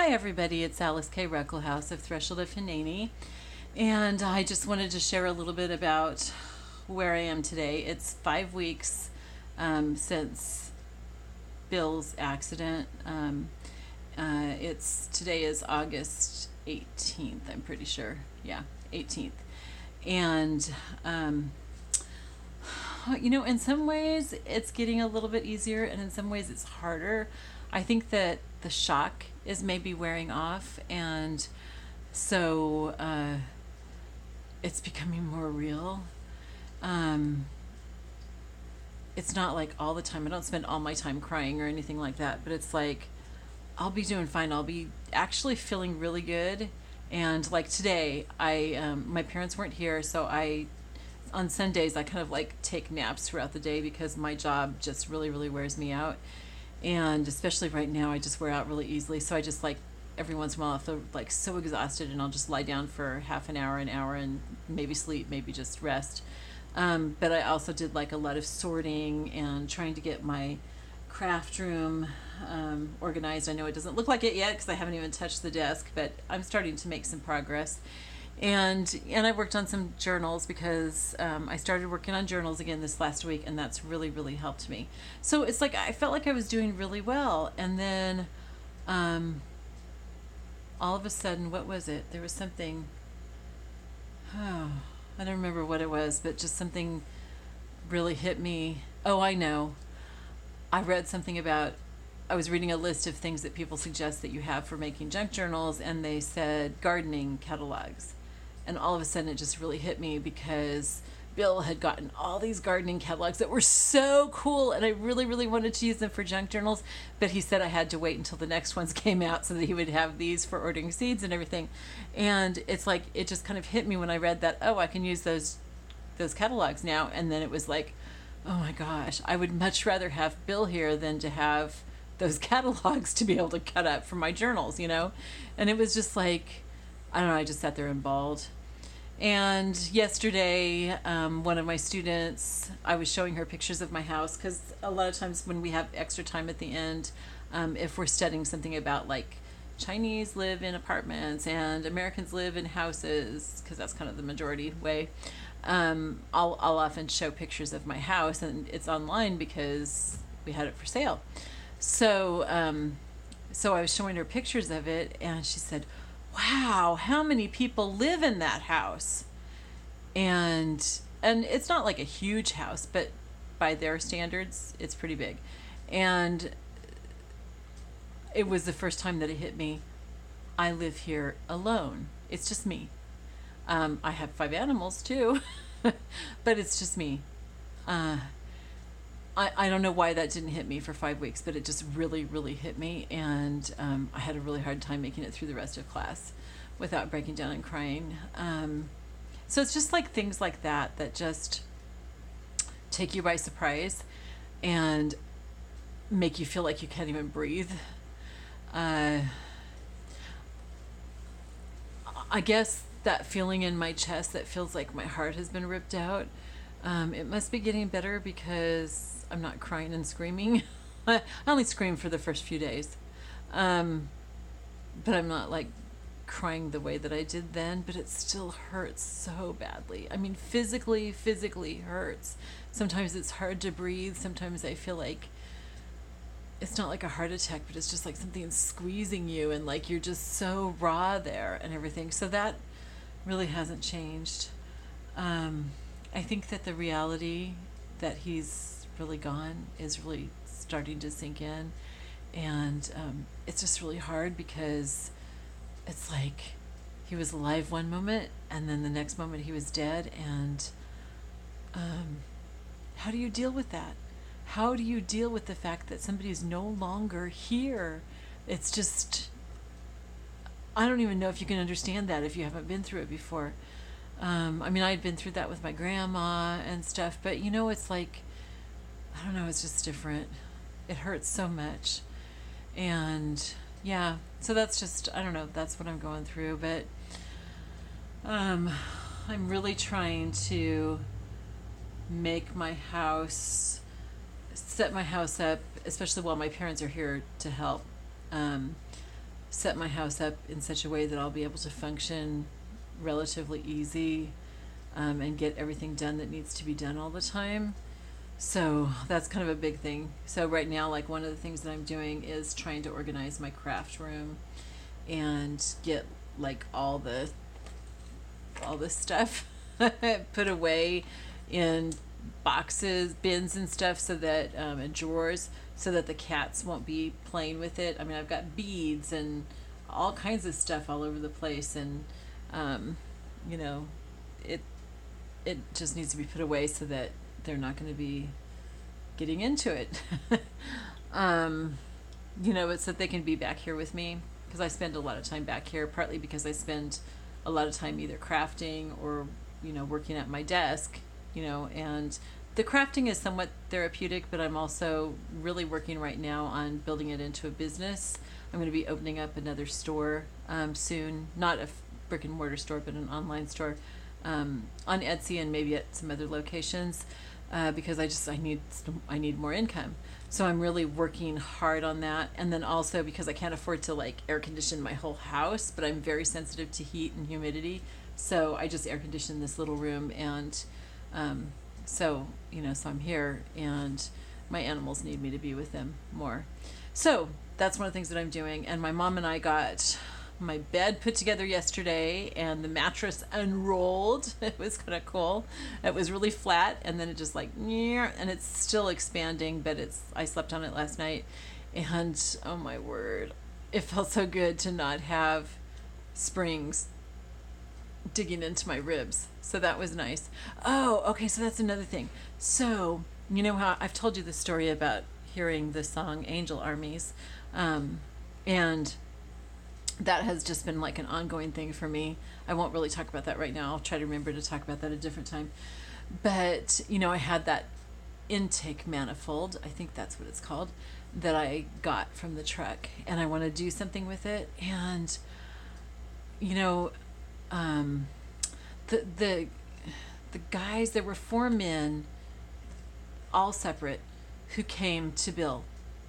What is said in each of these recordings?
Hi everybody, it's Alyce-Kay Ruckelshaus of Threshold of Hineni, and I just wanted to share a little bit about where I am today. It's 5 weeks since Bill's accident. Today is August 18th, I'm pretty sure. Yeah, 18th. And in some ways it's getting a little bit easier, and in some ways it's harder. I think that the shock is maybe wearing off, and so it's becoming more real. It's not like all the time. I don't spend all my time crying or anything like that, but it's like I'll be doing fine. I'll be actually feeling really good. And like today, my parents weren't here, so on Sundays I kind of like take naps throughout the day because my job just really, really wears me out. And especially right now, I just wear out really easily. So I just like every once in a while I feel like so exhausted, and I'll just lie down for half an hour, and maybe sleep, maybe just rest. But I also did like a lot of sorting and trying to get my craft room organized. I know it doesn't look like it yet because I haven't even touched the desk, but I'm starting to make some progress. And I worked on some journals because I started working on journals again this last week, and that's really, really helped me. So it's like I felt like I was doing really well, and then all of a sudden, what was it? There was something, oh, I don't remember what it was, but just something really hit me. Oh, I know. I read something about, I was reading a list of things that people suggest that you have for making junk journals, and they said gardening catalogs. And all of a sudden it just really hit me because Bill had gotten all these gardening catalogs that were so cool, and I really, really wanted to use them for junk journals, but he said I had to wait until the next ones came out so that he would have these for ordering seeds and everything. And it's like it just kind of hit me when I read that, oh, I can use those catalogs now. And then it was like, oh my gosh, I would much rather have Bill here than to have those catalogs to be able to cut up for my journals, And it was just like, I don't know, I just sat there and bawled. And yesterday, one of my students, I was showing her pictures of my house, because a lot of times when we have extra time at the end, if we're studying something about like Chinese live in apartments and Americans live in houses, because that's kind of the majority way, I'll often show pictures of my house, and it's online because we had it for sale. So so I was showing her pictures of it, and she said, wow, how many people live in that house? And it's not like a huge house, but by their standards, it's pretty big. And it was the first time that it hit me. I live here alone. It's just me. I have 5 animals too, but it's just me. I don't know why that didn't hit me for 5 weeks, but it just really, really hit me. And I had a really hard time making it through the rest of class without breaking down and crying. So it's just like things like that that just take you by surprise and make you feel like you can't even breathe. I guess that feeling in my chest that feels like my heart has been ripped out, it must be getting better because I'm not crying and screaming. I only screamed for the first few days. But I'm not like crying the way that I did then, but it still hurts so badly. I mean, physically hurts. Sometimes it's hard to breathe. Sometimes I feel like it's not like a heart attack, but it's just like something squeezing you, and like you're just so raw there and everything. So that really hasn't changed. I think that the reality that he's really gone is really starting to sink in, and it's just really hard because it's like he was alive one moment, and then the next moment he was dead. And how do you deal with that? How do you deal with the fact that somebody is no longer here? It's just, I don't even know if you can understand that if you haven't been through it before. I mean, I had been through that with my grandma and stuff, but it's like, I don't know, it's just different. It hurts so much. And yeah, so that's just, I don't know, that's what I'm going through. But I'm really trying to make my house, set my house up, especially while my parents are here to help, set my house up in such a way that I'll be able to function relatively easy, and get everything done that needs to be done all the time. So that's kind of a big thing. So right now, like, one of the things that I'm doing is trying to organize my craft room and get like all this stuff put away in boxes, bins and stuff, so that and drawers, so that the cats won't be playing with it. I mean, I've got beads and all kinds of stuff all over the place, and you know, it just needs to be put away so that they're not going to be getting into it. You know, it's so that they can be back here with me, because I spend a lot of time back here, partly because I spend a lot of time either crafting or, you know, working at my desk, you know, and the crafting is somewhat therapeutic, but I'm also really working right now on building it into a business. I'm going to be opening up another store soon, not a brick and mortar store, but an online store on Etsy and maybe at some other locations, because I need more income. So I'm really working hard on that. And then also because I can't afford to like air condition my whole house, but I'm very sensitive to heat and humidity. So I just air condition this little room, and so, you know, so I'm here, and my animals need me to be with them more. So that's one of the things that I'm doing. And my mom and I got my bed put together yesterday, and the mattress unrolled. It was kind of cool. It was really flat, and then it just like, and it's still expanding, but I slept on it last night, and oh my word, it felt so good to not have springs digging into my ribs. So that was nice. Oh, okay, so that's another thing. So, you know how I've told you the story about hearing the song Angel Armies, and that has just been like an ongoing thing for me. I won't really talk about that right now. I'll try to remember to talk about that a different time. But, you know, I had that intake manifold, I think that's what it's called, that I got from the truck, and I want to do something with it. And, you know, the guys, there were 4 men, all separate, who came to Bill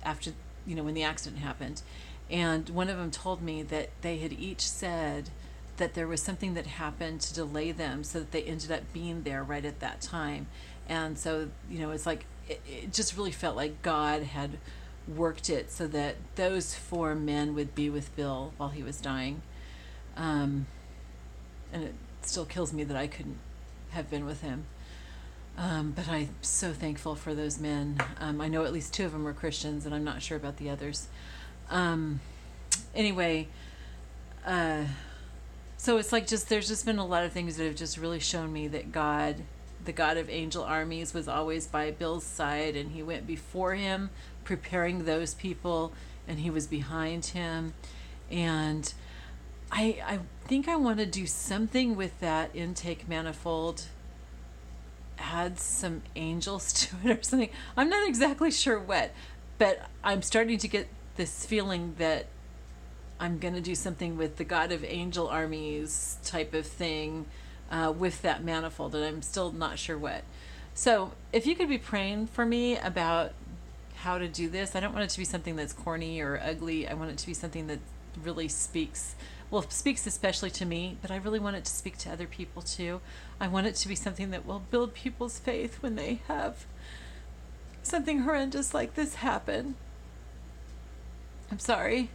after, you know, when the accident happened. And one of them told me that they had each said that there was something that happened to delay them, so that they ended up being there right at that time. And so, you know, it's like, it just really felt like God had worked it so that those 4 men would be with Bill while he was dying. And it still kills me that I couldn't have been with him. But I'm so thankful for those men. I know at least 2 of them were Christians, and I'm not sure about the others. Anyway, so it's like, there's just been a lot of things that have just really shown me that God, the God of Angel Armies, was always by Bill's side, and he went before him preparing those people, and he was behind him. And I think I want to do something with that intake manifold, add some angels to it or something. I'm not exactly sure what, but I'm starting to get this feeling that I'm going to do something with the God of Angel Armies type of thing with that manifold, and I'm still not sure what. So if you could be praying for me about how to do this, I don't want it to be something that's corny or ugly. I want it to be something that really speaks especially to me, but I really want it to speak to other people too. I want it to be something that will build people's faith when they have something horrendous like this happen. I'm sorry.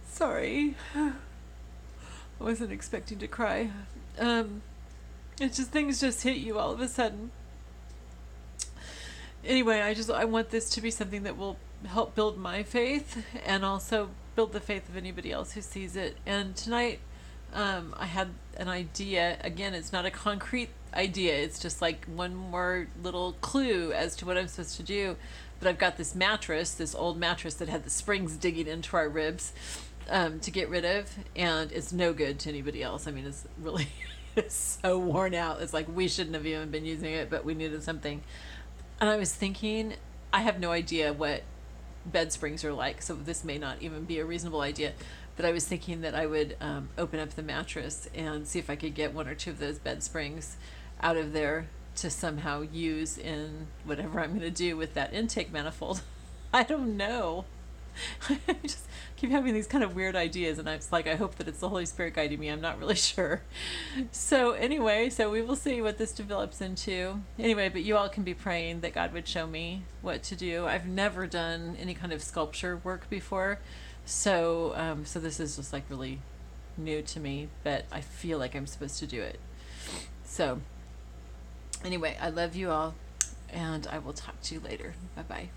Sorry. I wasn't expecting to cry. It's just, things just hit you all of a sudden. Anyway, I want this to be something that will help build my faith, and also build the faith of anybody else who sees it. And tonight, I had an idea. Again, it's not a concrete idea. It's just like one more little clue as to what I'm supposed to do. But I've got this mattress, this old mattress that had the springs digging into our ribs, to get rid of, and it's no good to anybody else. I mean, it's really it's so worn out. It's like we shouldn't have even been using it, but we needed something. And I was thinking, I have no idea what bed springs are like, so this may not even be a reasonable idea, but I was thinking that I would open up the mattress and see if I could get 1 or 2 of those bed springs out of there to somehow use in whatever I'm going to do with that intake manifold. I don't know. I just keep having these kind of weird ideas, and it's like, I hope that it's the Holy Spirit guiding me. I'm not really sure. So anyway, so we will see what this develops into. Anyway, but you all can be praying that God would show me what to do. I've never done any kind of sculpture work before, so so this is just like really new to me, but I feel like I'm supposed to do it. So anyway, I love you all, and I will talk to you later. Bye bye.